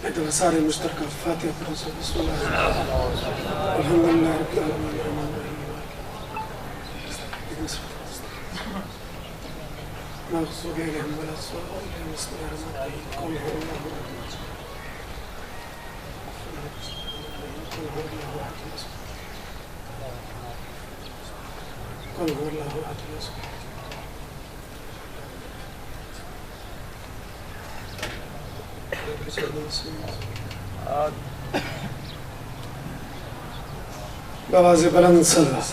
ادعو سارے مشترکہ فاتحہ پر بسم اللہ الحمدللہ رب العالمین الرحمن الرحیم مغضوب علیہم ولا الضالین بسم اللہ الرحمن الرحیم قل هو اللہ قل هو الله احد بآواز بلند صلوات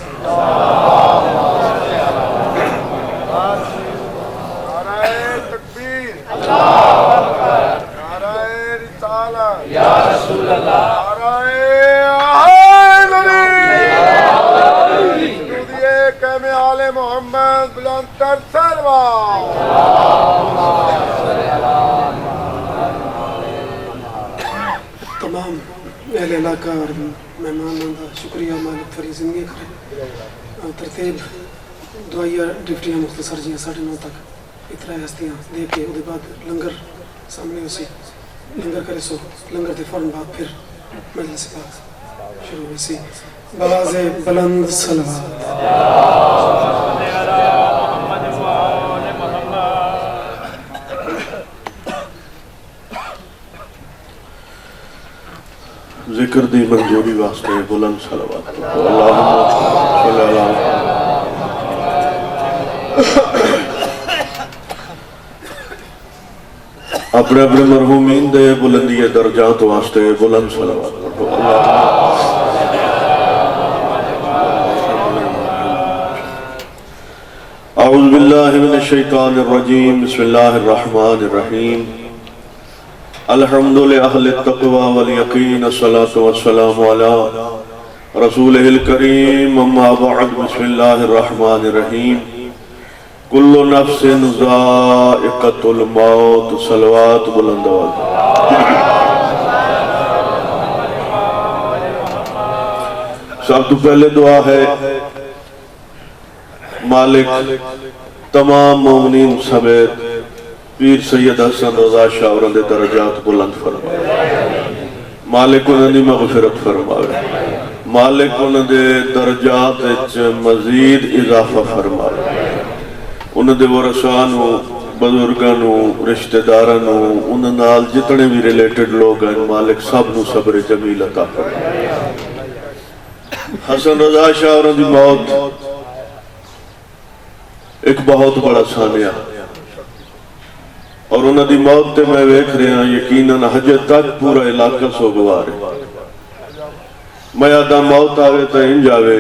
نعرہ تکبیر، نعرہ رسالت، یا رسول اللہ، نعرہ حیدری، درودیے قیم آل محمد بلند تر صلوات۔ تمام اہل علاقہ اور مہمانوں کا شکریہ مالک فری زندگی کرے ترتیب دعائیہ ڈپٹیاں مختصر جی 9:30 تک اترا ہستیاں دے کے وہ بعد لنگر سامنے اسی لنگر کرے سو لنگر دے فوراً بعد پھر مجلس پاک شروع اسی بآواز بلند صلوات ذکر دی منظوری واسطے بلند صلوات اللہم صلی اللہ اپنے اپنے مرحومین دے بلندی درجات واسطے بلند صلوات اعوذ باللہ من الشیطان الرجیم بسم اللہ الرحمن الرحیم الحمد لأہل التقوى والیقین الصلاة والسلام علی رسولہ الکریم اما بعد بسم اللہ الرحمن الرحیم کل نفس ذائقۃ الموت صلوات بلند آواز سب تو پہلے دعا ہے مالک تمام مومنین سمیت پیر سید حسن رضا شاہ اور اندے درجات بلند فرمائے مالک انہوں نے مغفرت فرمائے مالک انہوں نے درجات مزید اضافہ فرمائے انہوں نے ورثانوں بزرگانوں رشتہ دارانوں انہوں نال جتنے بھی ریلیٹڈ لوگ ہیں مالک سب نو صبر جمیل عطا فرمائے حسن رضا شاہ اور اندی موت ایک بہت بڑا سانیہ اور انہوں دی موت تے میں ویکھ رہے ہیں یقیناً حج تک پورا علاقہ سوگوار ہے میں آدھا موت آوے تا ان جاوے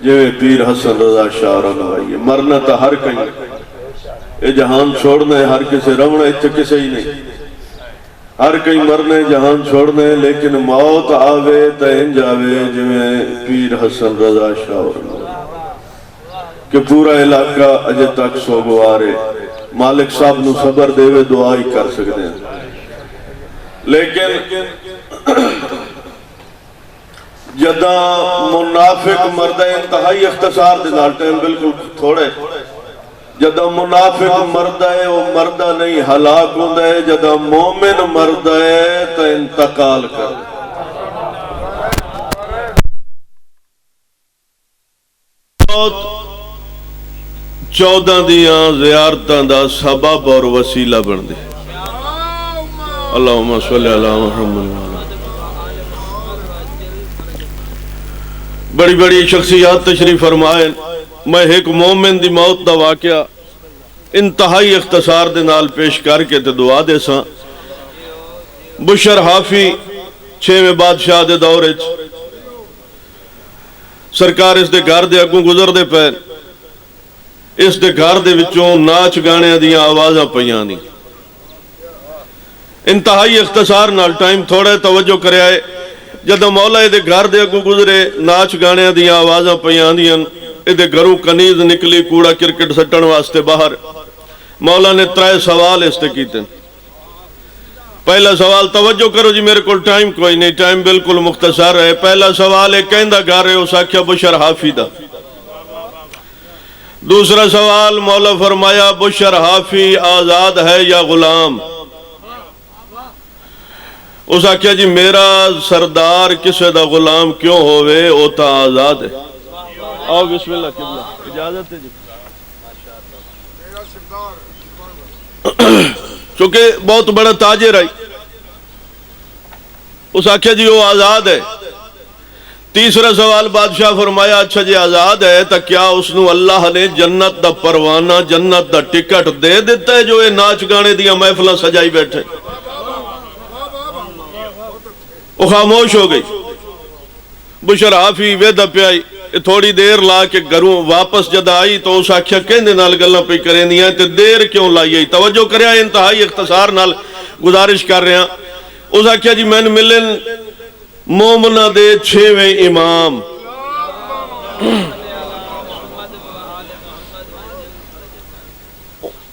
جو پیر حسن رضا شاہ رنوائی ہے مرنا تا ہر کہیں اے جہان چھوڑنا ہے ہر کسے رونا اتھے کسے ہی نہیں ہر کہیں مرنا ہے جہان چھوڑنا ہے لیکن موت آوے تا ان جاوے جو پیر حسن رضا شاہ رنوائی کہ پورا علاقہ اجے تک سوگوار ہے مالک صاحب نو صبر دے وے دعا ہی کر سکتے ہیں لیکن جدہ منافق مردہ انتہائی اختصار دے نال ٹائم بالکل تھوڑے جدہ منافق مردہ ہے وہ مردہ نہیں ہلاک ہوندہ ہے جدہ مومن مردہ ہے تو انتقال کر 14 دیاں زیارتاں دا سبب اور وسیلہ بن دے اللہم صلی اللہ محمد بڑی بڑی شخصیات تشریف فرمائیں میں ایک مومن دی موت دا واقعہ انتہائی اختصار دے نال پیش کر کے تے دعا دے ساں بشر حافی 6ویں بادشاہ دے دورے سرکار اس دے گھر دے اگوں گزر دے پہ اس دے گھر دے وچوں ناچ گانے دیاں آوازاں پیاں دی انتہائی اختصار نال ٹائم تھوڑے توجہ کرے آئے جدہ مولا دے گھر دے اگوں گزرے ناچ گانے دیاں آوازاں پیاں دیاں دے گھروں کنیز نکلی کوڑا کرکٹ سٹن واسطے باہر مولا نے 3 سوال اس تے کیتے پہلا سوال توجہ کرو جی میرے کو ٹائم کوئی نہیں ٹائم بالکل مختصر ہے پہلا سوال ہے کہندہ گھر ہے اس آکھیا بشر حافی دا دوسرا سوال مولا فرمایا بشر حافی آزاد ہے یا غلام اس آخیا جی میرا سردار کسے دا غلام کیوں ہوئے او تا آزاد ہے. آؤ بسم اللہ قبلہ اجازت ہے جی. چونکہ بہت بڑا تاجر آئی. اس آخیا جی وہ آزاد ہے. تیسرا سوال بادشاہ فرمایا اچھا جی آزاد ہے تو کیا اس نو اللہ نے جنت دا پروانہ جنت دا ٹکٹ دے دیتا ہے جو یہ ناچ گانے دیا محفلہ سجائی بیٹھے؟ وہ خاموش ہو گئی. بشر حافی ویدہ پہ آئی تھوڑی دیر لا کے گھروں واپس جد آئی تو اس آکھیا کہندے نال گلاں پہ کریں دیا تے دیر کیوں لائی آئی. توجہ کریا انتہائی اختصار نال گزارش کر رہے ہیں. اس آکھیا جی میں نے ملن مومنہ دے 6ویں امام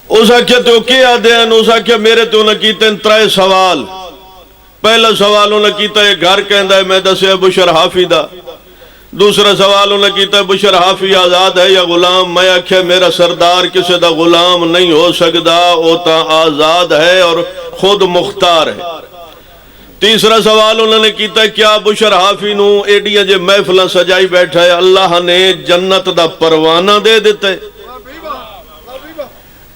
اس آکھیا تو کیا دین. اس آکھیا میرے تو نہ کیتے ہیں 3 سوال. پہلا سوال انہوں نے کیتا ہے گھر کہندہ ہے میں دسے بشر حافی دا. دوسرا سوال انہوں نے کیتا ہے بشر حافی آزاد ہے یا غلام؟ میں آکھیا میرا سردار کسے دا غلام نہیں ہو سکدا وہ تا آزاد ہے اور خود مختار ہے. تیسرا سوال انہوں نے کیتا ہے کیا بشر حافی نو ایڈیاں جے محفلہ سجائی بیٹھا ہے اللہ نے جنت دا پروانہ دے دیتا ہے؟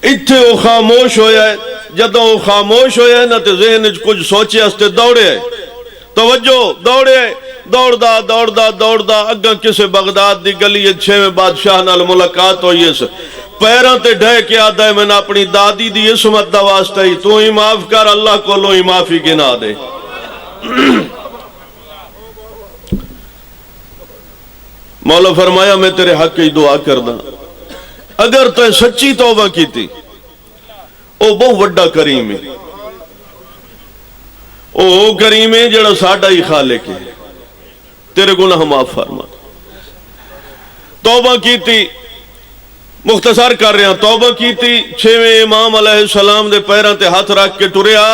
اتھے وہ خاموش ہویا ہے. جدوں وہ خاموش ہویا ہے نا تے ذہن کچھ سوچے ہستے دوڑے ہے. توجہ دوڑے ہے. دوڑدا اگاں کسے بغداد دی گلی 6ویں بادشاہ نال ملاقات ہوئی ہے. پیراں تے ڈھے کے آدھا ہے میں نے اپنی دادی دی عصمت دا واسطہ ہی تو ہی معاف کر اللہ کو لو ہی معافی گنا دے. مولا فرمایا میں تیرے حق کی دعا کردہ اگر تو سچی توبہ کی تھی او بہت وڈا کریم ہے. او کریم ہے جڑا ساڈا ہی خالق ہے. تیرے گناہ معاف فرما. توبہ کی تھی مختصر کر رہے ہیں. توبہ کی تھی 6ویں امام علیہ السلام دے پیراں تے ہاتھ رکھ کے ٹریا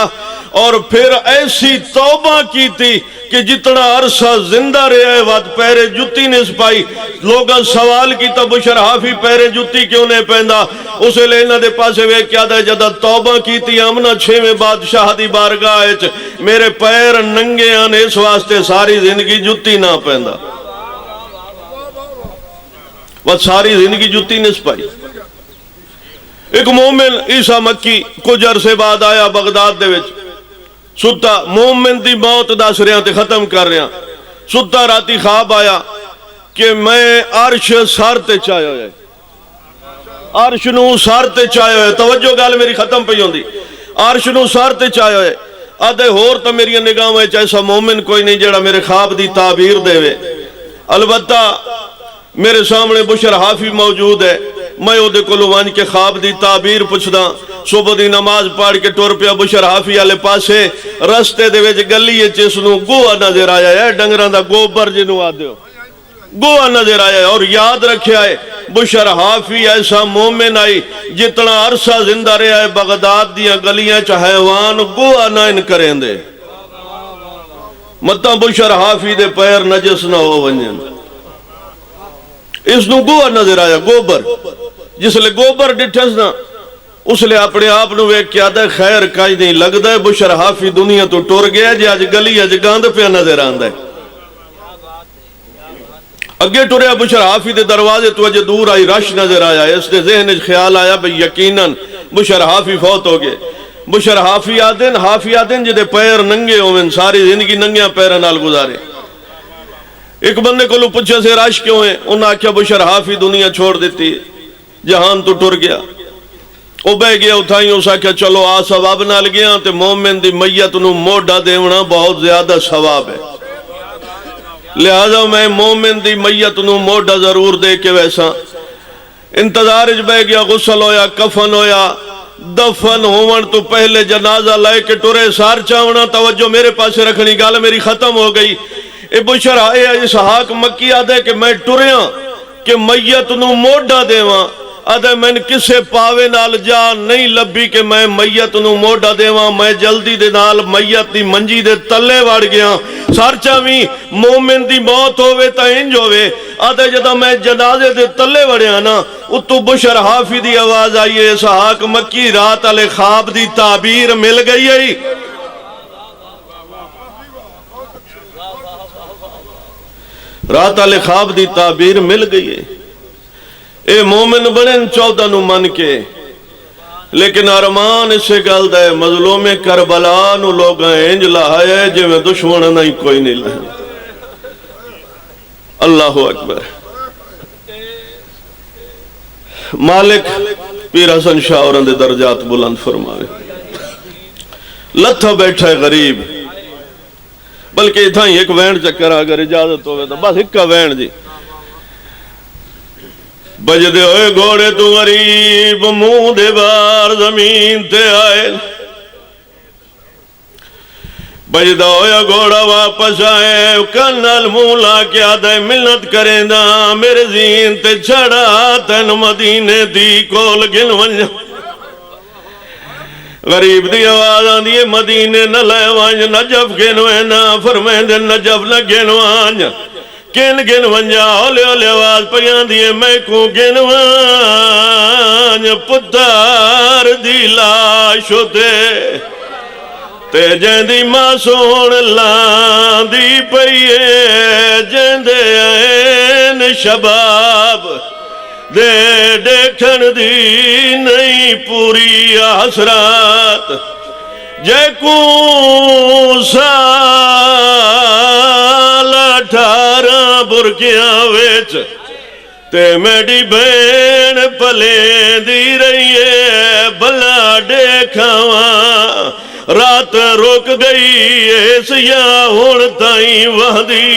اور پھر ایسی توبہ کی تھی کہ جتنا عرصہ زندہ رہے وقت پیرے جتی نے سپائی. لوگاں سوال کی تا بشر حافی پیرے جتی کیوں نے پہندا؟ اسے لینا دے پاسے وے کیا دے جدہ توبہ کی تھی امنا 6ویں بادشاہ دی بارگاہ میرے پیر ننگے آنے اس واسطے ساری زندگی جتی نہ پہندا. وہ ساری زندگی جتی نے سپائی. ایک مومن عیسیٰ مکی کچھ عرصے بعد آیا بغداد دے وچ. ستا مومن دی موت دس رہے ہیں تے ختم کر رہے ہیں. ستا راتی خواب آیا کہ میں عرش سار تے چاہے ہوئے. عرش نو سار تے چاہے ہوئے. توجہ گال میری ختم پہ ہوندی. عرش نو سار تے چاہے ہوئے. آدھے ہور تا میری نگاہ میں ایسا مومن کوئی نہیں جڑا میرے خواب دی تعبیر دے وے. البتہ میرے سامنے بشر حافی موجود ہے. میں او دے کولو وان کے خواب دی تعبیر پوچھدا. صبح دی نماز پڑھ کے ٹر پیا بشر حافی والے پاسے. رستے دے وچ گلی جس نو گوہا نظر آیا ہے ڈنگراں دا گوبر جنوں آدے ہو گوہا نظر آیا ہے. اور یاد رکھیا ہے بشر حافی ایسا مومن آئی جتنا عرصہ زندہ رہا ہے بغداد دیاں گلیاں چ حیوان گوہا نہ ان کریں دے. متاں بشر حافی دے پیر نجس نہ ہو ونجن. اس نو گوہا نظر آیا گوبر. جس لئے گوبر ڈٹھس نا اس لئے اپنے آپ نو ایک کیا دے خیر کائی نہیں لگ دے. بشر حافی دنیا تو ٹور گیا جی آج گلی آج گاند پہ نظر آن دے. اگے ٹوریا بشر حافی دے دروازے تو اجے دور آئی رش نظر آیا. اس نے ذہن خیال آیا بھئی یقیناً بشر حافی فوت ہو گئے. بشر حافی آدن جدے پیر ننگے ہوئے ساری زندگی ننگیاں پیرہ نال گزارے. ایک بندے کو لو پچھے سے رش کیوں ہیں؟ انہوں نے کہا بشر حافی دنیا چھوڑ دیتی جہان تو ٹر گیا. او بے گیا اتھائیں اسا کہا چلو آ ثواب نال گیا تے مومن دی میت نو موڑا دیونا بہت زیادہ ثواب ہے. لہذا میں مومن دی میت نو موڑا ضرور دے کے ویسا انتظار اچ بے گیا. غسل ہویا کفن ہویا دفن ہون تو پہلے جنازہ لائے کے ٹرے سار چاونا. توجہ میرے پاس رکھنی گال میری ختم ہو گئی. اے بشر آئے اسحاق مکی آدھے کہ میں ٹریاں کہ میت نو موڑا دیواں. آدھے میں کسے پاوے نال جا نہیں لبی کہ میں میت نو موڑا دیواں. میں جلدی دے نال میت دی منجی دے تلے وڑ گیا. سارچاویں مومن دی موت ہوئے تا انج ہوئے. آدھے جدہ میں جنازے دے تلے وڑیا نا اتو بشر حافی دی آواز آئیے اسحاق مکی رات علی خواب دی تعبیر مل گئی ہے. رات والے خواب دی تعبیر مل گئی ہے. اے مومن بنے 14 نو من کے، لیکن ارمان اسے گل دے مظلوم کربلا نو لوگ انج لایا جی میں دشمن نہیں کوئی نہیں لایا. اللہ اکبر. مالک پیر حسن شاہ اور دے درجات بلند فرمائے. لتھا بیٹھا ہے غریب، بلکہ اتھا ہی ایک وین چکر اگر اجازت ہوئے تو بس ایک کا وین جی. بجدے ہوئے گھوڑے تو غریب منہ دے بار زمین تے آئے. بجدہ ہویا گھوڑا واپس آئے، کنال منہ لا کے آدھے ملت کریں دا میرے زین تے چھڑا تین مدینے دی کول گن ونجا. غریب دی آواز آن دیئے مدینے نہ لے وانج نجف گنوے نا فرمائیں دے نجف نہ گنوانج کن گن ونجا. اولے اولے آواز پیان دیئے میں کو گنوانج پتار دی لاشو تے جیندی ماں سون لان دی پئیے جیندے این شباب دے دیکھن دی نہیں پوری حسرات. جے کو سال 18 برکیاں ویچ تے میڈی بین پلیں دی رہیے بلا دیکھاواں رات روک گئی ایس یا ہون تائیں وحدی.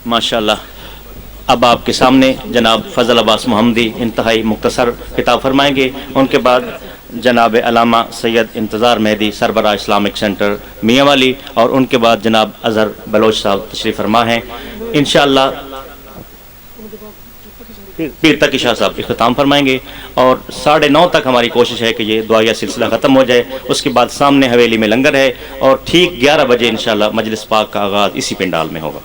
ماشاءاللہ. اب آپ کے سامنے جناب فضل عباس محمدی انتہائی مختصر خطاب فرمائیں گے. ان کے بعد جناب علامہ سید انتظار مہدی سربراہ اسلامک سینٹر میاں والی، اور ان کے بعد جناب اظہر بلوچ صاحب تشریف فرما ہیں. انشاءاللہ پیر تقی شاہ صاحب اختتام فرمائیں گے، اور 9:30 تک ہماری کوشش ہے کہ یہ دعائیہ سلسلہ ختم ہو جائے. اس کے بعد سامنے حویلی میں لنگر ہے، اور ٹھیک 11 بجے انشاءاللہ مجلس پاک کا آغاز اسی پنڈال میں ہوگا.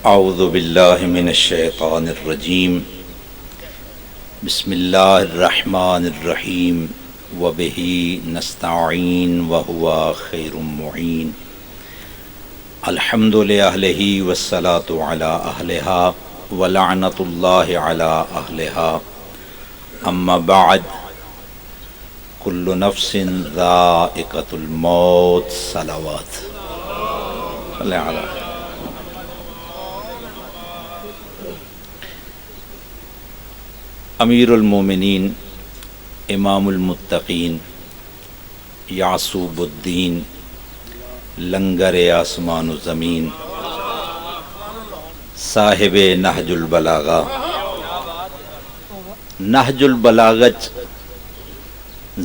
اعوذ باللہ من الشیطان الرجیم. بسم اللہ الرحمن الرحیم. وبہ نستعین وہو خیر معین. الحمد لأہلہ والصلاة علی اہلہا ولعنت اللہ علی اہلہا. اما بعد کل نفس ذائقۃ الموت. صلوات اللہ علیہ. امیر المومنین، امام المتقین، یعصوب الدین، لنگر آسمان و زمین، صاحب نہج البلاغہ. نہج البلاغت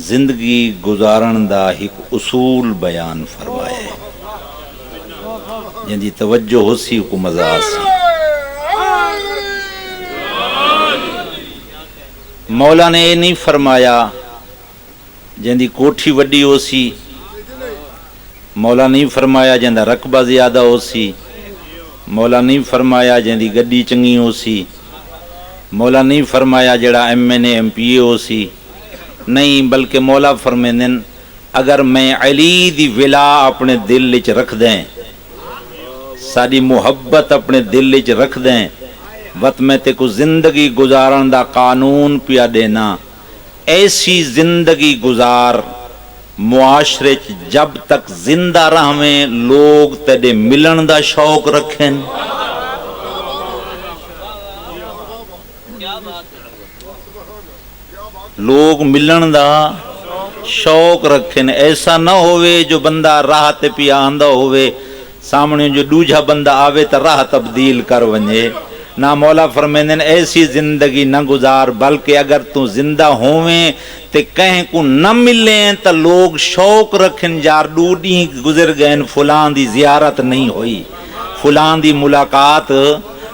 زندگی گزارن دا ایک اصول بیان فرمایا ہے جن دی توجہ ہو سی کو مزہ سی. مولا نے یہ نہیں فرمایا جن دی کوٹھی وڈی ہو سی، مولا نہیں فرمایا جن دا رقبہ زیادہ ہو سی، مولا نہیں فرمایا جن دی گڈی چنگی ہو سی، مولا نہیں فرمایا جڑا MNA MPA ہو سی. نہیں، بلکہ مولا فرمیندن اگر میں علی دی ولا اپنے دل وچ رکھ دیں، ساری محبت اپنے دل وچ رکھ دیں، وقت میں تے کو زندگی گزارن دا قانون پیا دینا. ایسی زندگی گزار معاشرے جب تک زندہ رہویں لوگ تیرے ملن دا شوق رکھیں. لوگ ملن دا شوق رکھیں. ایسا نہ ہوئے جو بندہ راہ تے پیا آندا ہوئے سامنے جو دوجا بندہ آوے تا راہ تبدیل کر ونجے. نہ مولا فرمیندن ایسی زندگی نہ گزار، بلکہ اگر تو زندہ ہوئیں تے کہیں کو نہ ملیں تا لوگ شوق رکھیں یار ڈوڈی گزر گئے فلان دی زیارت نہیں ہوئی، فلان دی ملاقات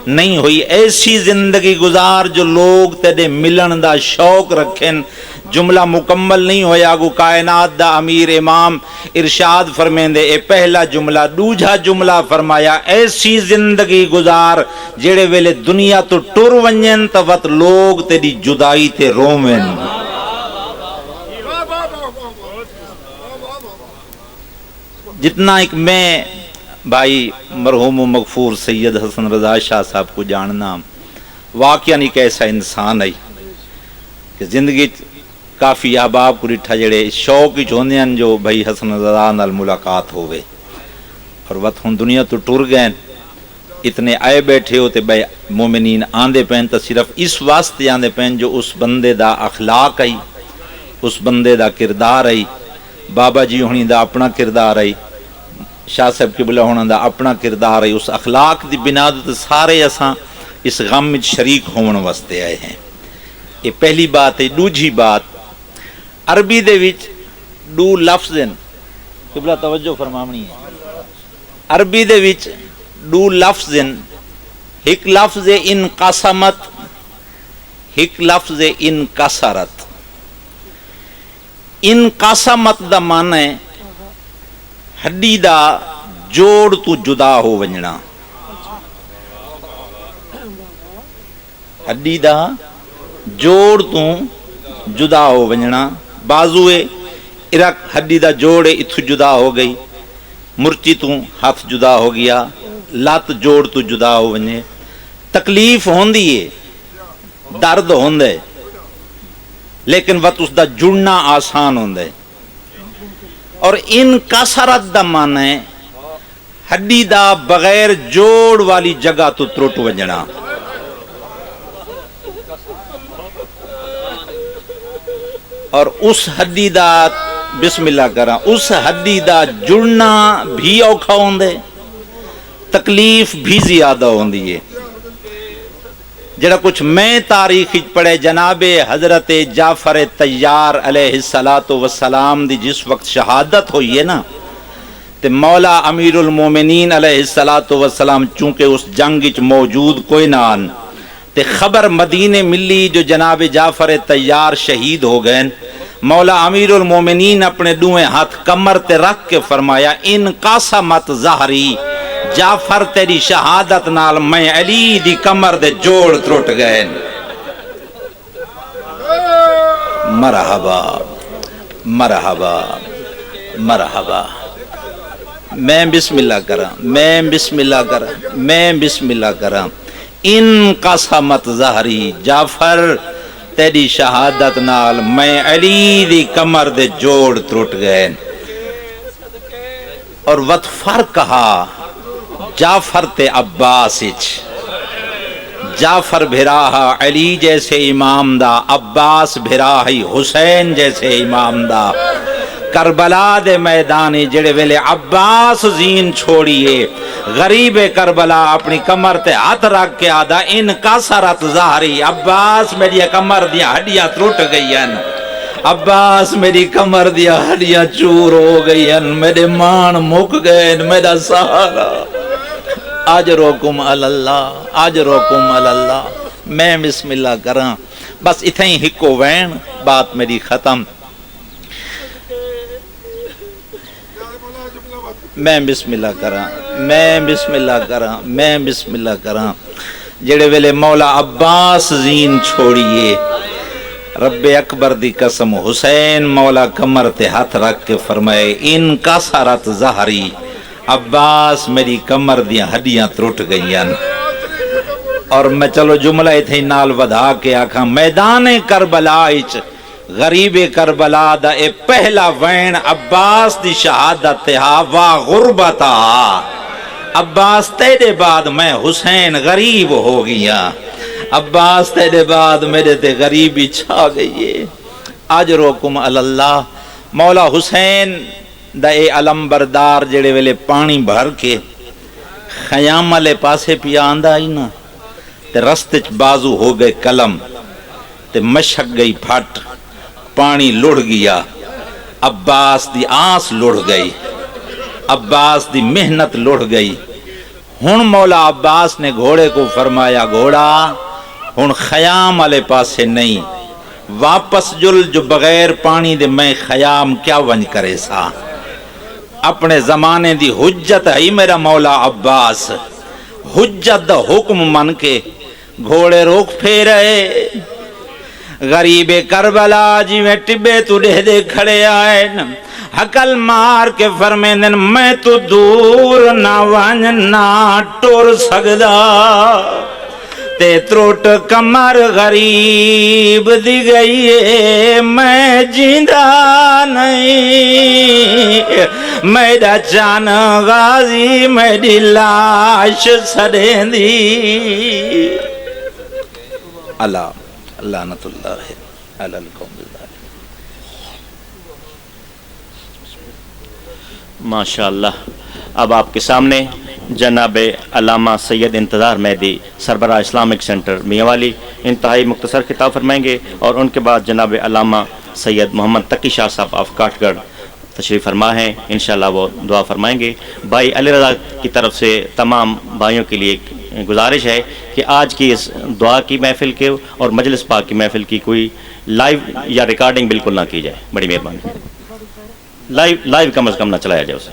نہیں ہوئی. ایسی زندگی گزار جو لوگ تیرے ملن دا شوق رکھیں. جملہ مکمل نہیں ہویا گو کائنات دا امیر امام ارشاد فرمیندے اے پہلا جملہ. دوجا جملہ فرمایا ایسی زندگی گزار جڑے ویلے دنیا تو ٹر ونجن تا وقت لوگ تیری جدائی تے رومن. جتنا ایک میں بھائی مرحوم و مغفور سید حسن رضا شاہ صاحب کو جاننا واقعہ نہیں کیسا انسان ہے کہ زندگی کافی احباب کو ڈٹھا جڑے شوق ہی چوندے ہیں جو بھائی حسن رضا نال ملاقات ہوئے اور وقت ہن دنیا تو ٹر گئے. اتنے آئے بیٹھے ہوتے بھائی مومنین آندے پہن تو صرف اس واسطے آندے پہن جو اس بندے دا اخلاق ہے, اس بندے دا کردار ہے. بابا جی ہونی دا اپنا کردار ہے, شاہ صاحب قبلہ ہونا دا اپنا کردار ہے. اس اخلاق دی بنا تے سارے اساں اس غم وچ شریک ہون واسطے آئے ہیں. یہ پہلی بات ہے. دوجی بات عربی دے وچ دو لفظ ہیں, قبلہ توجہ فرماونی ہے. عربی دے وچ دو لفظ ہیں. ایک لفظ انقسمت, ایک لفظ انکسرت. انقسمت دا معنی ہے ہڈی دا جوڑ تو جدا ہو ونجنا. ہڈی دا جوڑ تو جدا ہو ونجنا. بازوے ارک ہڈی دا جوڑ اتھو جدا ہو گئی, مرچی تو ہاتھ جدا ہو گیا, لات جوڑ تو جدا ہو ونجے. تکلیف ہوندی ہے, درد ہوندے, لیکن وقت اس دا جڑنا آسان ہوندے. اور ان کسرت دا معنی ہے ہڈی دا بغیر جوڑ والی جگہ تو ترٹ وجنا. اور اس ہڈی دا بسم اللہ کرا, اس ہڈی دا جڑنا بھی اوکھا ہوندے, تکلیف بھی زیادہ ہوندی ہے. جڑا کچھ میں تاریخ پڑھے جناب حضرت جعفر طیار علیہ السلام دی جس وقت شہادت ہوئی ہے نا, تے مولا امیر المومنین علیہ السلام چونکہ اس جنگ وچ موجود کوئی نہ آن, تے خبر مدینے ملی جو جناب جعفر طیار شہید ہو گئے. مولا امیر المومنین اپنے دوئیں ہاتھ کمر تے رکھ کے فرمایا ان قاسمت ظہری, جعفر تیری شہادت نال میں علی دی کمر دے جوڑ ترٹ گئے. مرحبا مرحبا مرحبا. میں بسم اللہ کرا, میں بسم اللہ کرا, میں بسم اللہ کرا. ان قسمت ظہری, جعفر تیری شہادت نال میں علی دی کمر دے جوڑ ترٹ گئے. اور وقت فرق کہا جعفر تے عباس اچ. جعفر بھراہا علی جیسے امام دا, عباس بھراہی حسین جیسے امام دا. کربلا دے میدانی جڑے ویلے عباس زین چھوڑیے, غریب کربلا اپنی کمر تے ہاتھ رکھ کے آدھا ان کسرت ظہری, عباس میری کمر دیا ہڈیاں ترٹ گئی ہیں, عباس میری کمر دیا ہڈیاں چور ہو گئی ہیں, میرے مان مک گئے, میرا سہارا. اجرکم اللہ, اجرکم اللہ. میں بسم اللہ کراں بس اتھیں ہی ہکو وین, بات میری ختم. میں بسم اللہ کراں, میں بسم اللہ کراں, میں بسم اللہ کراں. جڑے ویلے مولا عباس زین چھوڑیے, رب اکبر دی قسم حسین مولا کمر تے ہاتھ رکھ کے فرمائے ان کسرت ظہری, عباس میری کمر دیاں ہڈیاں ترٹ گئیاں. اور میں چلو جملہ اتھے نال ودھا کے آکھاں میدان کربلا اچ غریب کربلا دا اے پہلا وین عباس دی شہادت ہا وا غربتا. عباس تیرے بعد میں حسین غریب ہو گیا, عباس تیرے بعد میرے تے غریبی چھا گئی. اجرکم اللہ. مولا حسین دا اے علم بردار جڑے ویلے پانی بھر کے خیام والے پاسے پیا آندا ہی نا, تے رستے چ بازو ہو گئے کلم, تے مشک گئی پھٹ, پانی لڑ گیا. عباس دی آس لڑ گئی, عباس دی محنت لڑ گئی. ہن مولا عباس نے گھوڑے کو فرمایا گھوڑا ہن خیام والے پاسے نہیں، واپس جل جو بغیر پانی دے میں خیام کیا ونج کرے سا۔ اپنے زمانے دی حجت ہے میرا مولا عباس، حجت دا حکم من کے گھوڑے روک پھیرے، غریب کربلا جی میں ٹبے تو دے کھڑے آئے حقل مار کے فرمیندن میں تو دور نہ ونج نہ ٹور سگدا تے تروٹ کمر غریب دی گئی ہے میں جیندہ نہیں، میرا جان غازی میری لاش سڑیں دی۔ لعنت اللہ علی القوم الظالمین۔ ماشاءاللہ۔ اب آپ کے سامنے جناب علامہ سید انتظار مہدی سربراہ اسلامک سینٹر میاں والی انتہائی مختصر خطاب فرمائیں گے، اور ان کے بعد جناب علامہ سید محمد تقی شاہ صاحب آف کاٹ گڑھ تشریف فرما ہیں، انشاءاللہ وہ دعا فرمائیں گے۔ بھائی علی رضا کی طرف سے تمام بھائیوں کے لیے گزارش ہے کہ آج کی اس دعا کی محفل کے اور مجلس پاک کی محفل کی کوئی لائیو یا ریکارڈنگ بالکل نہ کی جائے، بڑی مہربانی۔ لائیو کم از کم نہ چلایا جائے اسے۔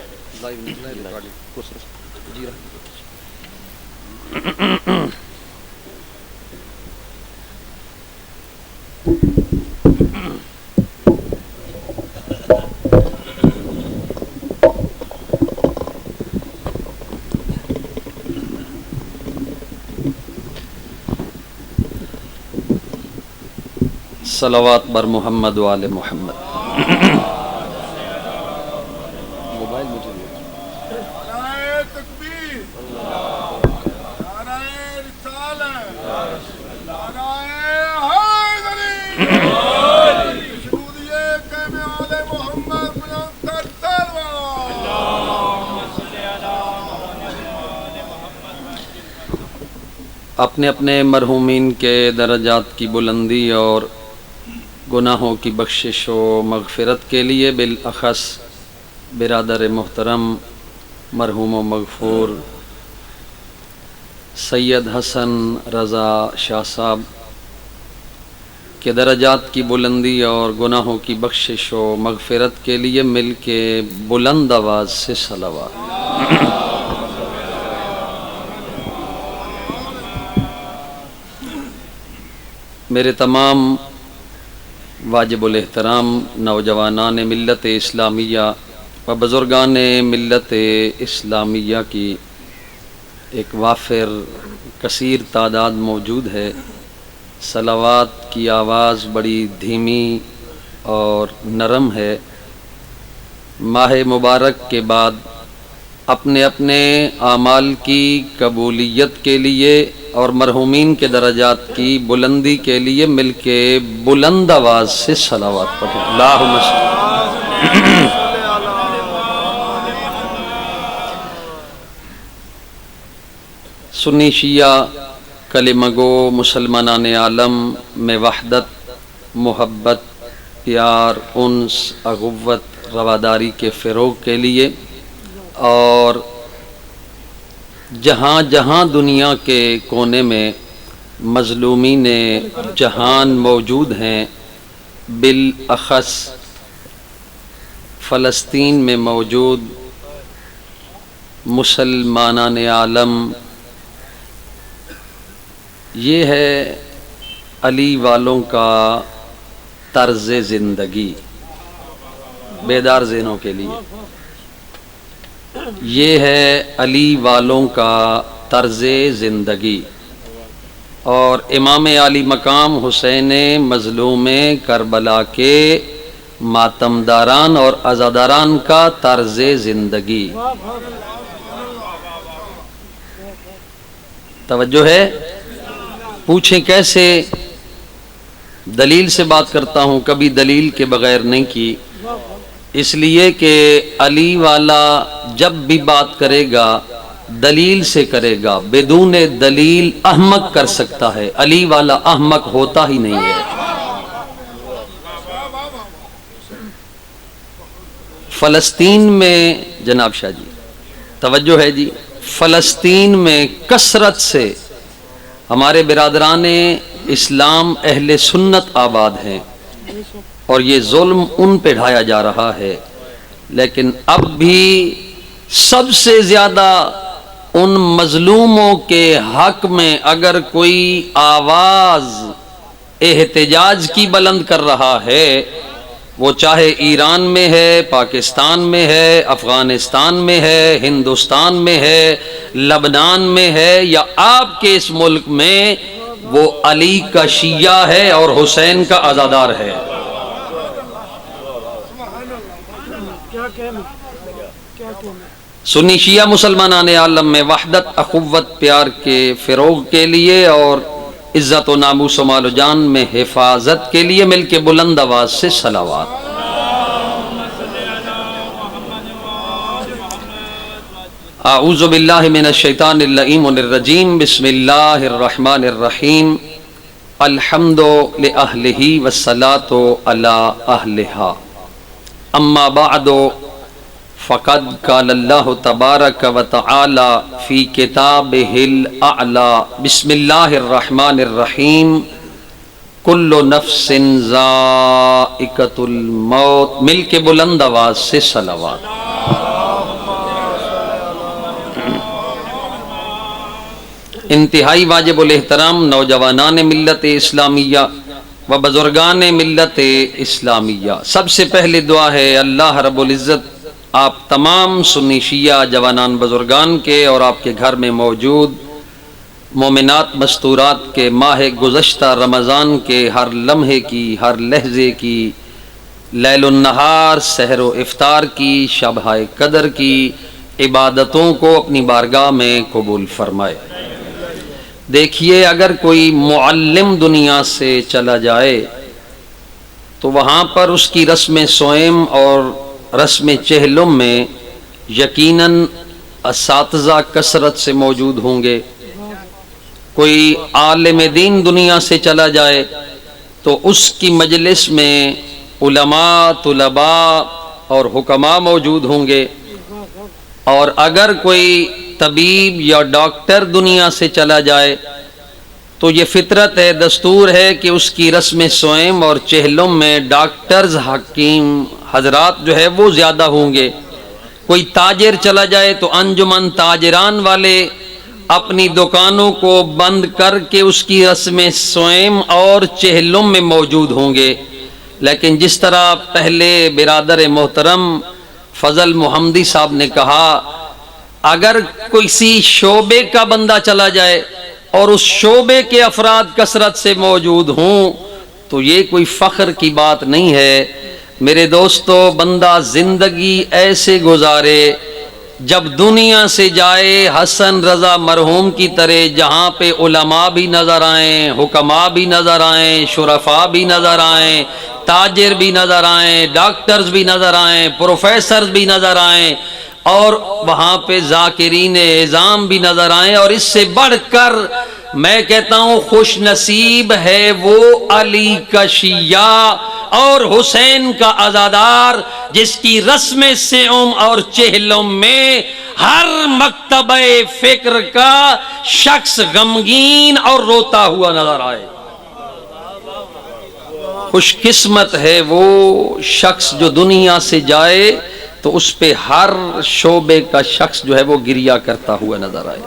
صلوات بر محمد و آل محمد۔ نعرہ تکبیر، نعرہ رسالت، نعرہ حیدری، مشہودیہ قائم آل محمد بلند سرور۔ اپنے اپنے مرحومین کے درجات کی بلندی اور گناہوں کی بخشش و مغفرت کے لیے بالاخص برادر محترم مرحوم و مغفور سید حسن رضا شاہ صاحب کے درجات کی بلندی اور گناہوں کی بخشش و مغفرت کے لیے مل کے بلند آواز سے صلوات۔ میرے تمام واجب الاحترام نوجوانان ملت اسلامیہ و بزرگان ملت اسلامیہ کی ایک وافر کثیر تعداد موجود ہے۔ صلوات کی آواز بڑی دھیمی اور نرم ہے۔ ماہ مبارک کے بعد اپنے اپنے اعمال کی قبولیت کے لیے اور مرحومین کے درجات کی بلندی کے لیے مل کے بلند آواز سے صلوات پڑھیں۔ اللہم سنی شیعہ کلمہ گو مسلمانان عالم میں وحدت، محبت، پیار، انس، اخوت، رواداری کے فروغ کے لیے اور جہاں جہاں دنیا کے کونے میں مظلومین جہان موجود ہیں، بالاخص فلسطین میں موجود مسلمانان عالم، یہ ہے علی والوں کا طرز زندگی۔ بیدار ذہنوں کے لیے یہ ہے علی والوں کا طرز زندگی، اور امام علی مقام حسین مظلوم کربلا کے ماتمداران اور عزاداران کا طرز زندگی۔ توجہ ہے؟ پوچھیں کیسے؟ دلیل سے بات کرتا ہوں، کبھی دلیل کے بغیر نہیں کی، اس لیے کہ علی والا جب بھی بات کرے گا دلیل سے کرے گا، بدون دلیل احمق کر سکتا ہے، علی والا احمق ہوتا ہی نہیں ہے۔ فلسطین میں جناب شاہ جی توجہ ہے جی، فلسطین میں کثرت سے ہمارے برادران اسلام اہل سنت آباد ہیں اور یہ ظلم ان پہ ڈھایا جا رہا ہے، لیکن اب بھی سب سے زیادہ ان مظلوموں کے حق میں اگر کوئی آواز احتجاج کی بلند کر رہا ہے، وہ چاہے ایران میں ہے، پاکستان میں ہے، افغانستان میں ہے، ہندوستان میں ہے، لبنان میں ہے، یا آپ کے اس ملک میں، وہ علی کا شیعہ ہے اور حسین کا عزادار ہے۔ سنی شیعہ مسلمانان عالم میں وحدت، اخوت، پیار کے فروغ کے لیے اور عزت و ناموس و مال و جان میں حفاظت کے لیے مل کے بلند آواز سے صلوات۔ اعوذ باللہ من الشیطان اللعین الرجیم، بسم اللہ الرحمن الرحیم، الحمد لأہلہ والصلاة علی اہلہا، اما بعد فقد قال اللہ تبارک و تعالی فی کتابہ الاعلی، بسم اللہ الرحمن الرحیم، کل نفس ذائقۃ الموت، مل کے بلند آواز سے صلوات۔ انتہائی واجب الاحترام نوجوانان ملت اسلامیہ و بزرگان ملت اسلامیہ، سب سے پہلے دعا ہے اللہ رب العزت آپ تمام سنی شیعہ جوانان بزرگان کے اور آپ کے گھر میں موجود مومنات مستورات کے ماہ گزشتہ رمضان کے ہر لمحے کی، ہر لہجے کی، لیل النہار، سحر و افطار کی، شبہ قدر کی عبادتوں کو اپنی بارگاہ میں قبول فرمائے۔ دیکھیے، اگر کوئی معلم دنیا سے چلا جائے تو وہاں پر اس کی رسم سوئم اور رسم چہلم میں یقیناً اساتذہ کثرت سے موجود ہوں گے۔ کوئی عالم دین دنیا سے چلا جائے تو اس کی مجلس میں علماء، طلباء اور حکماء موجود ہوں گے، اور اگر کوئی طبیب یا ڈاکٹر دنیا سے چلا جائے تو یہ فطرت ہے، دستور ہے کہ اس کی رسم سوئم اور چہلم میں ڈاکٹرز، حکیم حضرات جو ہے وہ زیادہ ہوں گے۔ کوئی تاجر چلا جائے تو انجمن تاجران والے اپنی دکانوں کو بند کر کے اس کی رسم سوئم اور چہلم میں موجود ہوں گے۔ لیکن جس طرح پہلے برادر محترم فضل محمدی صاحب نے کہا، اگر کسی شعبے کا بندہ چلا جائے اور اس شعبے کے افراد کثرت سے موجود ہوں تو یہ کوئی فخر کی بات نہیں ہے۔ میرے دوستو، بندہ زندگی ایسے گزارے جب دنیا سے جائے حسن رضا مرحوم کی طرح، جہاں پہ علماء بھی نظر آئیں، حکماء بھی نظر آئیں، شرفاء بھی نظر آئیں، تاجر بھی نظر آئیں، ڈاکٹرز بھی نظر آئیں، پروفیسرز بھی نظر آئیں، اور وہاں پہ ذاکرین اعظام بھی نظر آئیں، اور اس سے بڑھ کر میں کہتا ہوں خوش نصیب ہے وہ علی کا شیعہ اور حسین کا عزادار، جس کی رسم سوم اور چہلم میں ہر مکتبہ فکر کا شخص غمگین اور روتا ہوا نظر آئے۔ خوش قسمت ہے وہ شخص جو دنیا سے جائے تو اس پہ ہر شعبے کا شخص جو ہے وہ گریہ کرتا ہوا نظر آئے۔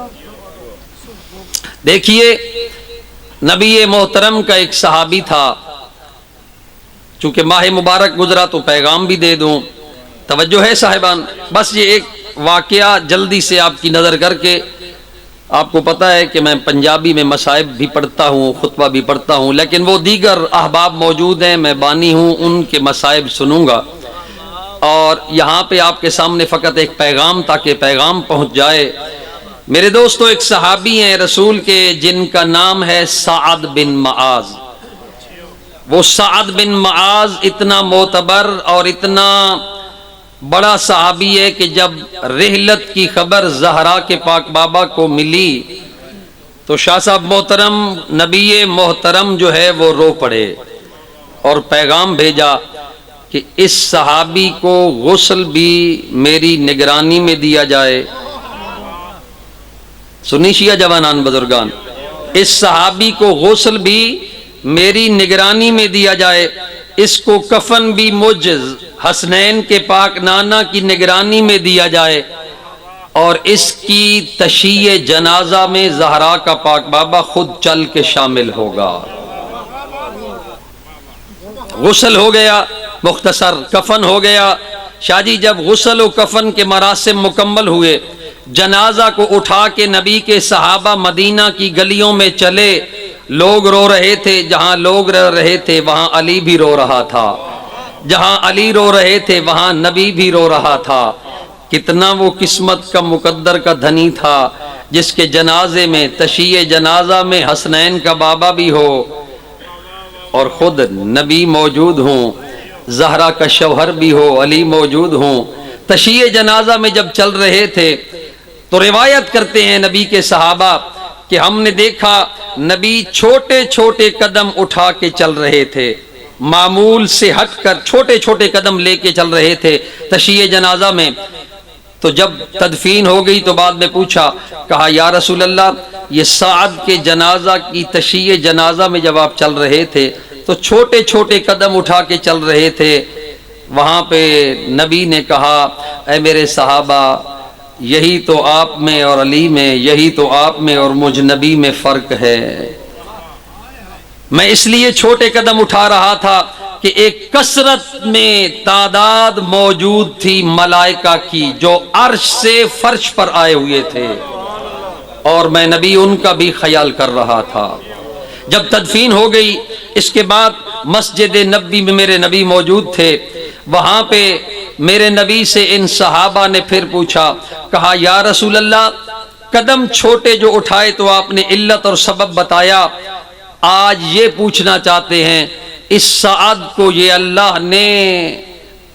دیکھیے، نبی محترم کا ایک صحابی تھا، چونکہ ماہ مبارک گزرا تو پیغام بھی دے دوں، توجہ ہے صاحبان؟ بس یہ ایک واقعہ جلدی سے آپ کی نظر کر کے، آپ کو پتہ ہے کہ میں پنجابی میں مصائب بھی پڑھتا ہوں، خطبہ بھی پڑھتا ہوں، لیکن وہ دیگر احباب موجود ہیں، میں بانی ہوں، ان کے مصائب سنوں گا، اور یہاں پہ آپ کے سامنے فقط ایک پیغام تاکہ پیغام پہنچ جائے۔ میرے دوستو، ایک صحابی ہیں رسول کے جن کا نام ہے سعد بن معاذ۔ وہ سعد بن معاذ اتنا معتبر اور اتنا بڑا صحابی ہے کہ جب رحلت کی خبر زہرا کے پاک بابا کو ملی تو شاہ صاحب محترم، نبی محترم جو ہے وہ رو پڑے اور پیغام بھیجا کہ اس صحابی کو غسل بھی میری نگرانی میں دیا جائے، سنی شیعہ جوانان بزرگان، اس صحابی کو غسل بھی میری نگرانی میں دیا جائے، اس کو کفن بھی مجھ حسنین کے پاک نانا کی نگرانی میں دیا جائے، اور اس کی تشییع جنازہ میں زہرا کا پاک بابا خود چل کے شامل ہوگا۔ غسل ہو گیا، مختصر کفن ہو گیا۔ شاہ جی جب غسل و کفن کے مراسم مکمل ہوئے، جنازہ کو اٹھا کے نبی کے صحابہ مدینہ کی گلیوں میں چلے، لوگ رو رہے تھے، جہاں لوگ رو رہے تھے وہاں علی بھی رو رہا تھا، جہاں علی رو رہے تھے وہاں نبی بھی رو رہا تھا۔ کتنا وہ قسمت کا مقدر کا دھنی تھا جس کے جنازے میں، تشییع جنازہ میں حسنین کا بابا بھی ہو اور خود نبی موجود ہوں، زہرا کا شوہر بھی ہو، علی موجود ہوں۔ تشییع جنازہ میں جب چل رہے تھے تو روایت کرتے ہیں نبی کے صحابہ کہ ہم نے دیکھا نبی چھوٹے چھوٹے قدم اٹھا کے چل رہے تھے، معمول سے ہٹ کر چھوٹے چھوٹے قدم لے کے چل رہے تھے تشییع جنازہ میں۔ تو جب تدفین ہو گئی تو بعد میں پوچھا، کہا یا رسول اللہ یہ سعد کے جنازہ کی تشییع جنازہ میں جب آپ چل رہے تھے تو چھوٹے چھوٹے قدم اٹھا کے چل رہے تھے، وہاں پہ نبی نے کہا اے میرے صحابہ یہی تو آپ میں اور علی میں، یہی تو آپ میں اور مجھ نبی میں فرق ہے۔ میں اس لیے چھوٹے قدم اٹھا رہا تھا کہ ایک کثرت میں تعداد موجود تھی ملائکہ کی جو عرش سے فرش پر آئے ہوئے تھے، اور میں نبی ان کا بھی خیال کر رہا تھا۔ جب تدفین ہو گئی اس کے بعد مسجد نبی میں میرے نبی موجود تھے، وہاں پہ میرے نبی سے ان صحابہ نے پھر پوچھا، کہا یا رسول اللہ قدم چھوٹے جو اٹھائے تو آپ نے علت اور سبب بتایا، آج یہ پوچھنا چاہتے ہیں اس سعد کو یہ اللہ نے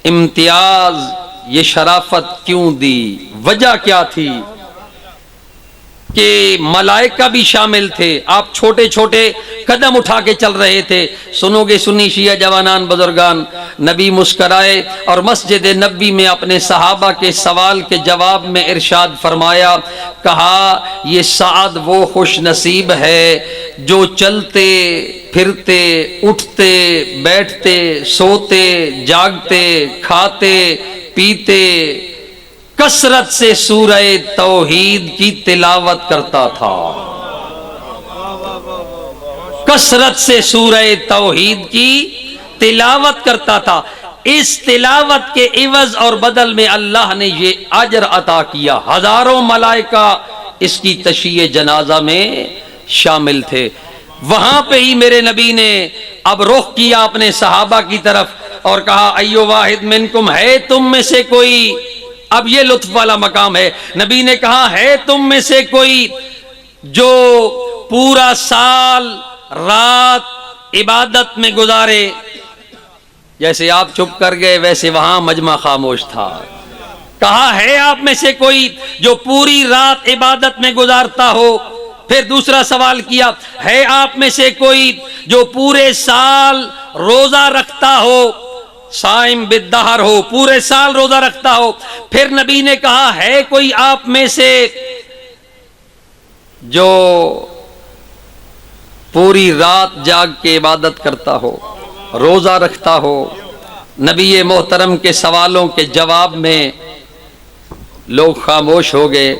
امتیاز، یہ شرافت کیوں دی؟ وجہ کیا تھی کہ ملائکہ بھی شامل تھے، آپ چھوٹے چھوٹے قدم اٹھا کے چل رہے تھے۔ سنو گے سنی شیعہ جوانان بزرگان، نبی مسکرائے اور مسجد نبی میں اپنے صحابہ کے سوال کے جواب میں ارشاد فرمایا، کہا یہ سعد وہ خوش نصیب ہے جو چلتے پھرتے اٹھتے بیٹھتے سوتے جاگتے کھاتے پیتے کثرت سے سورہ توحید کی تلاوت کرتا تھا، کثرت سے سورہ توحید کی تلاوت کرتا تھا۔ اس تلاوت کے عوض اور بدل میں اللہ نے یہ اجر عطا کیا، ہزاروں ملائکہ اس کی تشییع جنازہ میں شامل تھے۔ وہاں پہ ہی میرے نبی نے اب رخ کیا اپنے صحابہ کی طرف اور کہا ایو واحد منکم، ہے تم میں سے کوئی، اب یہ لطف والا مقام ہے، نبی نے کہا ہے تم میں سے کوئی جو پورا سال رات عبادت میں گزارے؟ جیسے آپ چپ کر گئے ویسے وہاں مجمع خاموش تھا۔ کہا ہے آپ میں سے کوئی جو پوری رات عبادت میں گزارتا ہو؟ پھر دوسرا سوال کیا، ہے آپ میں سے کوئی جو پورے سال روزہ رکھتا ہو؟ صائم بالدہر ہو، پورے سال روزہ رکھتا ہو۔ پھر نبی نے کہا ہے کوئی آپ میں سے جو پوری رات جاگ کے عبادت کرتا ہو، روزہ رکھتا ہو؟ نبی محترم کے سوالوں کے جواب میں لوگ خاموش ہو گئے۔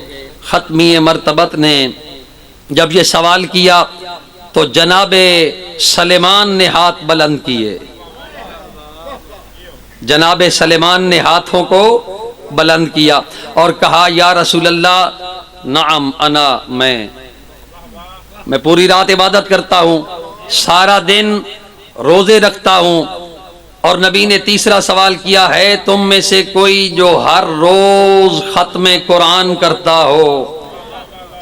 ختمی مرتبت نے جب یہ سوال کیا تو جناب سلیمان نے ہاتھ بلند کیے، جناب سلیمان نے ہاتھوں کو بلند کیا اور کہا یا رسول اللہ نعم انا، میں پوری رات عبادت کرتا ہوں، سارا دن روزے رکھتا ہوں۔ اور نبی نے تیسرا سوال کیا، ہے تم میں سے کوئی جو ہر روز ختم قرآن کرتا ہو؟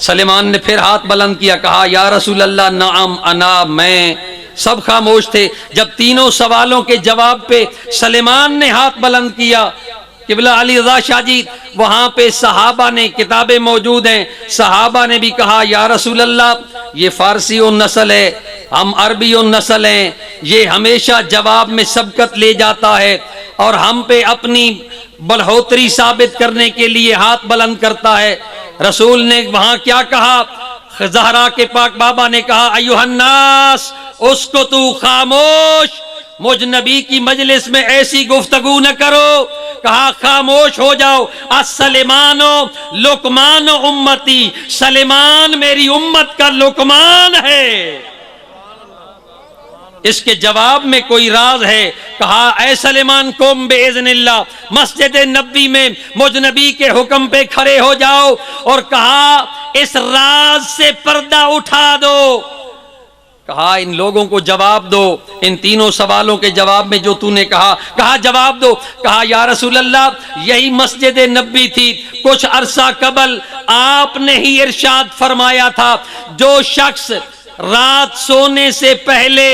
سلیمان نے پھر ہاتھ بلند کیا، کہا یا رسول اللہ نعم انا، میں۔ سب خاموش تھے۔ جب تینوں سوالوں کے جواب پہ سلیمان نے ہاتھ بلند کیا، قبلہ علی رضا شاہ جی وہاں پہ صحابہ نے، کتابیں موجود ہیں، صحابہ نے بھی کہا یا رسول اللہ یہ فارسی النسل ہے، ہم عربی النسل ہیں، یہ ہمیشہ جواب میں سبقت لے جاتا ہے اور ہم پہ اپنی بلہوتری ثابت کرنے کے لیے ہاتھ بلند کرتا ہے۔ رسول نے وہاں کیا کہا؟ زہرا کے پاک بابا نے کہا ایھا الناس اسکتو خاموش، مجھ نبی کی مجلس میں ایسی گفتگو نہ کرو، کہا خاموش ہو جاؤ، السلیمان لقمان امتی، سلیمان میری امت کا لقمان ہے۔ اس کے جواب میں کوئی راز ہے؟ کہا اے سلیمان قم باذن اللہ، مسجد نبی میں مجھ نبی کے حکم پہ کھڑے ہو جاؤ، اور کہا اس راز سے پردہ اٹھا دو۔ کہا ان لوگوں کو جواب دو، ان تینوں سوالوں کے جواب میں جو تو نے کہا جواب دو۔ کہا یا رسول اللہ یہی مسجد نبی تھی، کچھ عرصہ قبل آپ نے ہی ارشاد فرمایا تھا جو شخص رات سونے سے پہلے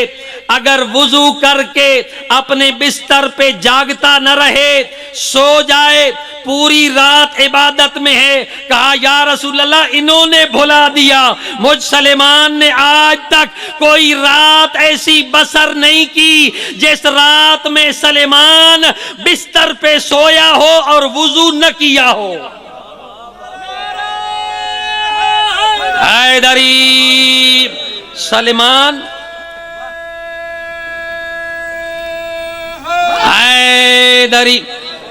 اگر وضو کر کے اپنے بستر پہ جاگتا نہ رہے، سو جائے، پوری رات عبادت میں ہے۔ کہا یا رسول اللہ انہوں نے بھلا دیا، مجھ سلیمان نے آج تک کوئی رات ایسی بسر نہیں کی جس رات میں سلیمان بستر پہ سویا ہو اور وضو نہ کیا ہو۔ حیدری سلیمان، حیدری۔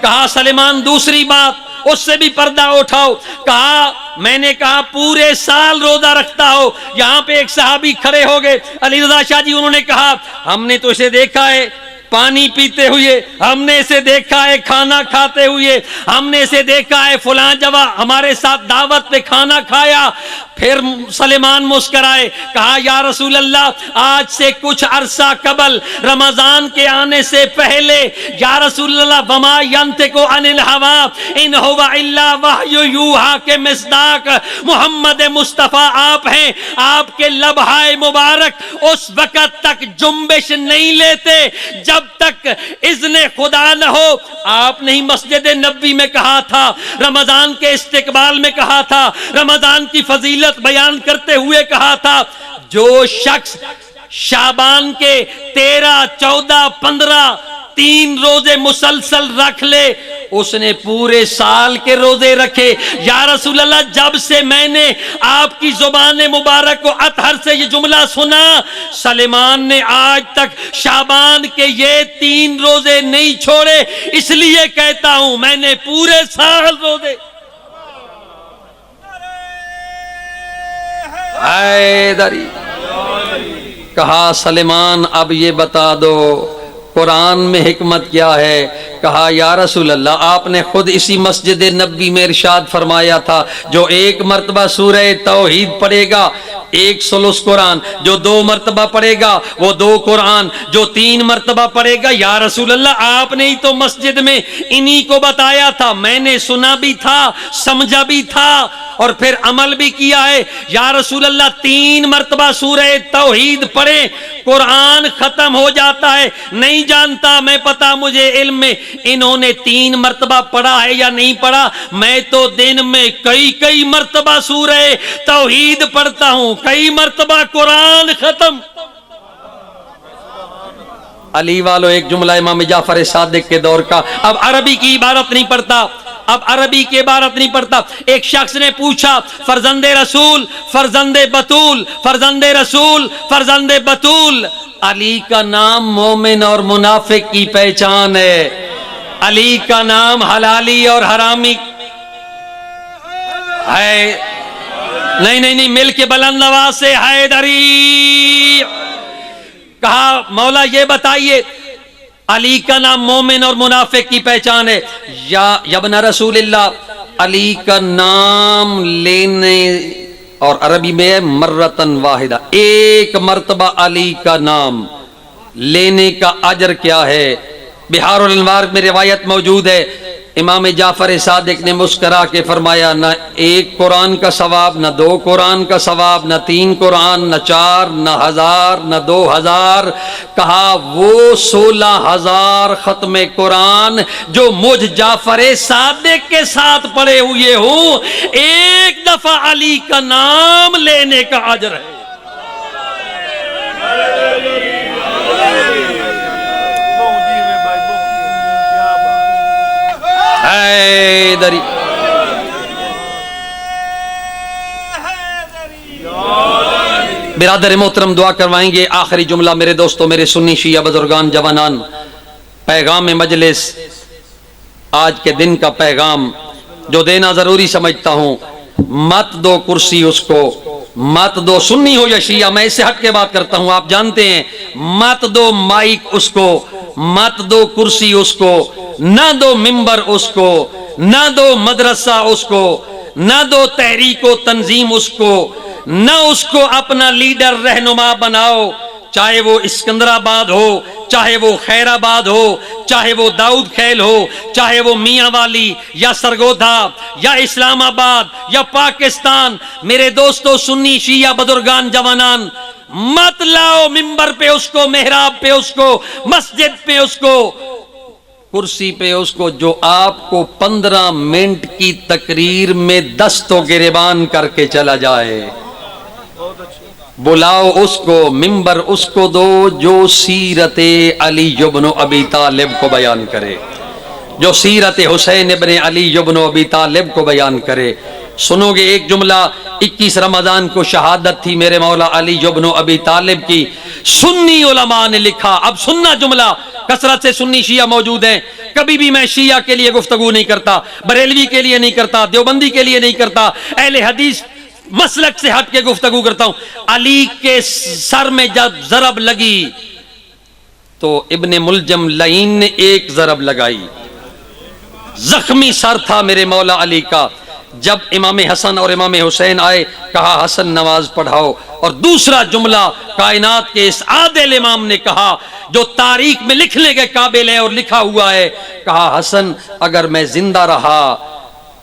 کہا سلیمان دوسری بات، اس سے بھی پردہ اٹھاؤ۔ کہا میں نے کہا پورے سال روزہ رکھتا ہو۔ یہاں پہ ایک صحابی کھڑے ہو گئے، علی رضا شاہ جی، انہوں نے کہا ہم نے تو اسے دیکھا ہے پانی پیتے ہوئے، ہم نے اسے دیکھا ہے کھانا کھاتے ہوئے، ہم نے اسے دیکھا ہے فلاں جگہ ہمارے ساتھ دعوت پہ کھانا کھایا۔ پھر سلیمان مسکرائے، کہا یا رسول اللہ آج سے کچھ عرصہ قبل رمضان کے آنے سے پہلے یا رسول اللہ وما ینطق عن الہوی ان ہوا الا وحی یوحی کے مصداق محمد مصطفیٰ آپ ہیں۔ آپ کے لبہائے مبارک اس وقت تک جنبش نہیں لیتے جب تک اذن خدا نہ ہو۔ آپ نے ہی مسجد نبی میں کہا تھا، رمضان کے استقبال میں کہا تھا، رمضان کی فضیلت بیان کرتے ہوئے کہا تھا جو شخص شعبان کے 13، 14، 15 3 روزے مسلسل رکھ لے اس نے پورے سال کے روزے رکھے۔ یا رسول اللہ جب سے میں نے آپ کی زبان مبارک کو اطہر سے یہ جملہ سنا، سلیمان نے آج تک شعبان کے یہ 3 روزے نہیں چھوڑے، اس لیے کہتا ہوں میں نے پورے سال روزے۔ حیدری کہا سلیمان اب یہ بتا دو قرآن میں حکمت کیا ہے؟ کہا یا رسول اللہ آپ نے خود اسی مسجد نبی میں ارشاد فرمایا تھا جو ایک مرتبہ سورہ توحید پڑھے گا 1 ثلث قرآن، جو 2 مرتبہ پڑھے گا وہ 2 قرآن، جو 3 مرتبہ پڑھے گا۔ یا رسول اللہ آپ نے ہی تو مسجد میں انہی کو بتایا تھا، میں نے سنا بھی تھا، سمجھا بھی تھا اور پھر عمل بھی کیا ہے۔ یا رسول اللہ 3 مرتبہ سورہ توحید پڑھیں قرآن ختم ہو جاتا ہے۔ نہیں جانتا میں، پتا مجھے علم میں انہوں نے 3 مرتبہ پڑھا ہے یا نہیں پڑھا، میں تو دن میں کئی مرتبہ سورہ توحید پڑھتا ہوں، کئی مرتبہ قرآن ختم۔ علی والو ایک جملہ امام جعفر صادق کے دور کا، اب عربی کی عبارت نہیں پڑھتا، اب عربی کی عبارت نہیں پڑھتا۔ ایک شخص نے پوچھا فرزند رسول، فرزند بطول، فرزند رسول، فرزند بطول، علی کا نام مومن اور منافق کی پہچان ہے، علی کا نام حلالی اور حرامی ہے۔ نہیں مل کے بلند آواز سے حیدری۔ کہا مولا یہ بتائیے علی کا نام مومن اور منافق کی پہچان ہے۔ یا ابن رسول اللہ، علی کا نام لینے اور عربی میں ہے مرتن واحدہ، ایک مرتبہ علی کا نام لینے کا اجر کیا ہے؟ بحار الانوار میں روایت موجود ہے، امام جعفر صادق نے مسکرا کے فرمایا نہ 1 قرآن کا ثواب، نہ 2 قرآن کا ثواب، نہ 3 قرآن، نہ 4، نہ 1000، نہ 2000۔ کہا وہ 16,000 ختم قرآن جو مجھ جعفر صادق کے ساتھ پڑھے ہوئے ہوں، ایک دفعہ علی کا نام لینے کا اجر ہے۔ حیدری برادر محترم دعا کروائیں گے. آخری جملہ میرے دوستوں، میرے سنی شیعہ بزرگان جوانان، پیغام مجلس، آج کے دن کا پیغام جو دینا ضروری سمجھتا ہوں، مت دو کرسی اس کو، مت دو، سنی ہو یا شیعہ، میں اس سے ہٹ کے بات کرتا ہوں، آپ جانتے ہیں، مت دو مائک اس کو، مت دو کرسی اس کو، نہ دو ممبر اس کو، نہ دو مدرسہ اس کو، نہ دو تحریک و تنظیم اس کو، نہ اس کو اپنا لیڈر رہنما بناؤ، چاہے وہ اسکندر آباد ہو، چاہے وہ خیر آباد ہو، چاہے وہ داؤد خیل ہو، چاہے وہ میاں والی یا سرگودا یا اسلام آباد یا پاکستان. میرے دوستو سنی شیعہ بزرگان جوانان، مت لاؤ ممبر پہ اس کو، محراب پہ اس کو، مسجد پہ اس کو، کرسی پہ اس کو، جو آپ کو 15 منٹ کی تقریر میں 10 تو گریبان کر کے چلا جائے. بلاؤ اس کو، ممبر اس کو دو جو سیرت علی بن ابی طالب کو بیان کرے، جو سیرت حسین ابن علی بن ابی طالب کو بیان کرے. سنو گے ایک جملہ، 21 رمضان کو شہادت تھی میرے مولا علی بن ابی طالب کی، سنی علماء نے لکھا. اب سننا جملہ، کثرت سے سنی شیعہ موجود ہیں، کبھی بھی میں شیعہ کے لیے گفتگو نہیں کرتا، بریلوی کے لیے نہیں کرتا، دیوبندی کے لیے نہیں کرتا، اہل حدیث مسلک سے ہٹ کے گفتگو کرتا ہوں. علی کے سر میں جب ضرب لگی تو ابن ملجم لعین نے ایک ضرب لگائی، زخمی سر تھا میرے مولا علی کا. جب امام حسن اور امام حسین آئے، کہا حسن نماز پڑھاؤ. اور دوسرا جملہ کائنات کے اس عادل امام نے کہا جو تاریخ میں لکھنے کے قابل ہے اور لکھا ہوا ہے، کہا حسن اگر میں زندہ رہا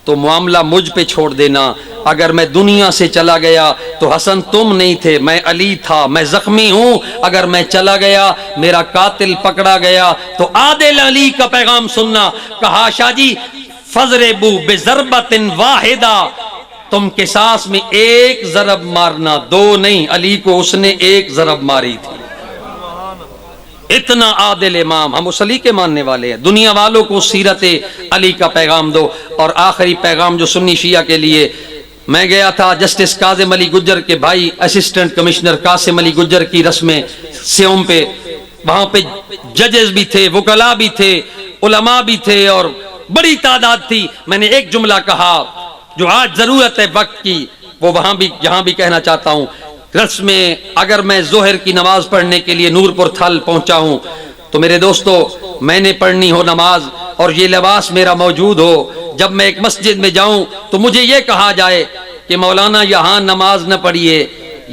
تو معاملہ مجھ پہ چھوڑ دینا، اگر میں دنیا سے چلا گیا تو حسن تم نہیں تھے، میں علی تھا، میں زخمی ہوں، اگر میں چلا گیا، میرا قاتل پکڑا گیا تو عادل علی کا پیغام سننا. کہا شاہ جی فضربوا بضربۃ واحدہ، تم قصاص میں ایک ضرب مارنا، دو نہیں. علی کو اس نے ایک ضرب ماری تھی. اتنا عادل امام، ہم اس علی کے ماننے والے ہیں. دنیا والوں کو سیرت علی کا پیغام دو. اور آخری پیغام جو سنی شیعہ کے لیے، میں گیا تھا جسٹس کاظم علی گجر کے بھائی اسسٹنٹ کمشنر قاسم علی گجر کی رسمیں سیوم پہ، وہاں پہ ججز بھی تھے، وکلاء بھی تھے، علماء بھی تھے اور بڑی تعداد تھی. میں نے ایک جملہ کہا جو آج ضرورت ہے وقت کی، وہ وہاں بھی یہاں بھی کہنا چاہتا ہوں. رسمیں اگر میں ظہر کی نماز پڑھنے کے لیے نور پور تھل پہنچا ہوں تو میرے دوستو میں نے پڑھنی ہو نماز اور یہ لباس میرا موجود ہو، جب میں ایک مسجد میں جاؤں تو مجھے یہ کہا جائے کہ مولانا یہاں نماز نہ پڑھیے،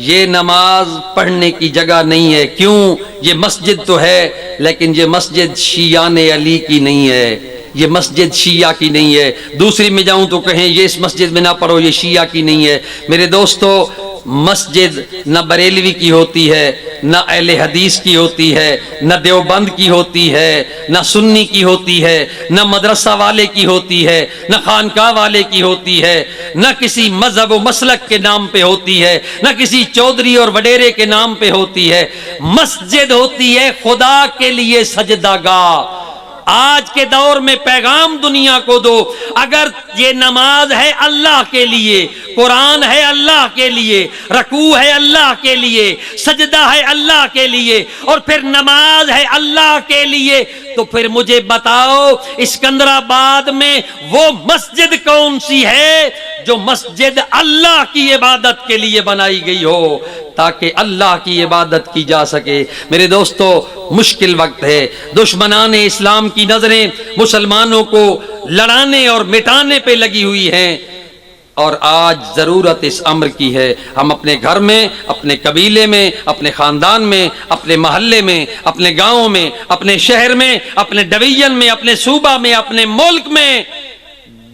یہ نماز پڑھنے کی جگہ نہیں ہے. کیوں؟ یہ مسجد تو ہے لیکن یہ مسجد شیعان علی کی نہیں ہے، یہ مسجد شیعہ کی نہیں ہے. دوسری میں جاؤں تو کہیں یہ اس مسجد میں نہ پڑھو، یہ شیعہ کی نہیں ہے. میرے دوستو مسجد نہ بریلوی کی ہوتی ہے، نہ اہل حدیث کی ہوتی ہے، نہ دیوبند کی ہوتی ہے، نہ سنی کی ہوتی ہے، نہ مدرسہ والے کی ہوتی ہے، نہ خانقاہ والے کی ہوتی ہے، نہ کسی مذہب و مسلک کے نام پہ ہوتی ہے، نہ کسی چودھری اور وڈیرے کے نام پہ ہوتی ہے. مسجد ہوتی ہے خدا کے لیے سجدہ گاہ. آج کے دور میں پیغام دنیا کو دو، اگر یہ نماز ہے اللہ کے لیے، قرآن ہے اللہ کے لیے، رکوع ہے اللہ کے لیے، سجدہ ہے اللہ کے لیے، اور پھر نماز ہے اللہ کے لیے، تو پھر مجھے بتاؤ اسکندر آباد میں وہ مسجد کون سی ہے جو مسجد اللہ کی عبادت کے لیے بنائی گئی ہو تاکہ اللہ کی عبادت کی جا سکے. میرے دوستو مشکل وقت ہے، دشمنان اسلام کی نظریں مسلمانوں کو لڑانے اور مٹانے پہ لگی ہوئی ہیں، اور آج ضرورت اس امر کی ہے ہم اپنے گھر میں، اپنے قبیلے میں، اپنے خاندان میں، اپنے محلے میں، اپنے گاؤں میں، اپنے شہر میں، اپنے ڈویژن میں، اپنے صوبہ میں، اپنے ملک میں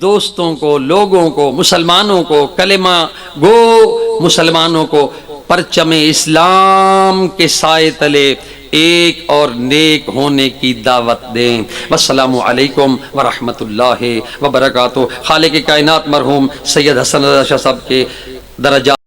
دوستوں کو، لوگوں کو، مسلمانوں کو، کلمہ گو مسلمانوں کو پرچم اسلام کے سائے تلے ایک اور نیک ہونے کی دعوت دیں. والسلام علیکم ورحمۃ اللہ وبرکاتہ. خالق کائنات مرحوم سید حسن رضا شاہ صاحب کے درجات